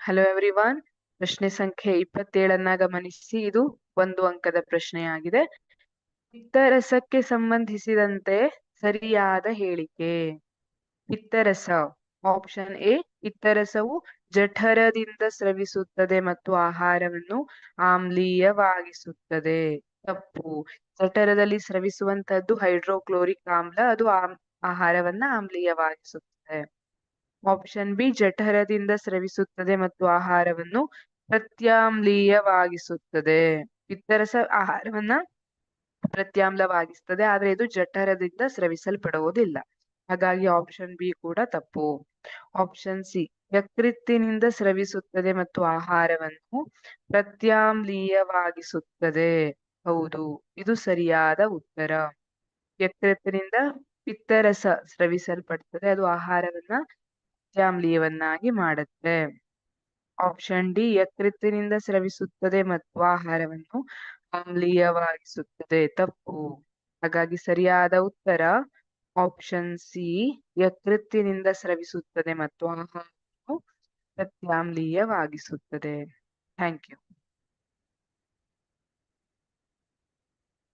Hello everyone. ಪ್ರಶ್ನೆ ಸಂಖ್ಯೆ 27 ಗಮನಿಸಿ. ಇದು 1 ಅಂಕದ ಪ್ರಶ್ನೆಯಾಗಿದೆ. ಪಿತ್ತರಸಕ್ಕೆ ಸಂಬಂಧಿಸಿದಂತೆ ಸರಿಯಾದ ಹೇಳಿಕೆ. ಪಿತ್ತರಸ. ಆಪ್ಷನ್ ಎ, ಪಿತ್ತರಸವು ಜಠರದಿಂದ ಸ್ರವಿಸುತ್ತದೆ ಮತ್ತು ಆಹಾರವನ್ನು ಆಮ್ಲೀಯವಾಗಿಸುತ್ತದೆ. ತಪ್ಪು. ಜಠರದಲ್ಲಿ ಸ್ರವಿಸುವಂತದ್ದು ಹೈಡ್ರೋಕ್ಲೋರಿಕ್ ಆಮ್ಲ, ಅದು ಆಹಾರವನ್ನ ಆಮ್ಲೀಯವಾಗಿಸುತ್ತದೆ. ಆಪ್ಷನ್ ಬಿ, ಜಠರದಿಂದ ಸ್ರವಿಸುತ್ತದೆ ಮತ್ತು ಆಹಾರವನ್ನು ಪ್ರತ್ಯಾಮ್ಲೀಯವಾಗಿಸುತ್ತದೆ. ಪಿತ್ತರಸ ಆಹಾರವನ್ನ ಪ್ರತ್ಯಾಮ್ಲವಾಗಿಸ್ತದೆ, ಆದ್ರೆ ಇದು ಜಠರದಿಂದ ಸ್ರವಿಸಲ್ಪಡುವುದಿಲ್ಲ. ಹಾಗಾಗಿ ಆಪ್ಷನ್ ಬಿ ಕೂಡ ತಪ್ಪು. ಆಪ್ಷನ್ ಸಿ, ಯಕೃತ್ತಿನಿಂದ ಸ್ರವಿಸುತ್ತದೆ ಮತ್ತು ಆಹಾರವನ್ನು ಪ್ರತ್ಯಾಮ್ಲೀಯವಾಗಿಸುತ್ತದೆ. ಹೌದು, ಇದು ಸರಿಯಾದ ಉತ್ತರ. ಯಕೃತ್ತಿನಿಂದ ಪಿತ್ತರಸ ಸ್ರವಿಸಲ್ಪಡ್ತದೆ, ಅದು ಆಹಾರವನ್ನ ಪ್ರತ್ಯಾಮ್ಲೀಯವನ್ನಾಗಿ ಮಾಡುತ್ತೆ. ಆಪ್ಷನ್ ಡಿ, ಯಕೃತ್ತಿನಿಂದ ಸ್ರವಿಸುತ್ತದೆ ಮತ್ತು ಆಹಾರವನ್ನು ಆಮ್ಲೀಯವಾಗಿಸುತ್ತದೆ. ತಪ್ಪು. ಹಾಗಾಗಿ ಸರಿಯಾದ ಉತ್ತರ ಆಪ್ಷನ್ ಸಿ, ಯಕೃತ್ತಿನಿಂದ ಸ್ರವಿಸುತ್ತದೆ ಮತ್ತು ಆಹಾರವನ್ನು ಪ್ರತ್ಯಾಮ್ಲೀಯವಾಗಿಸುತ್ತದೆ. Thank you.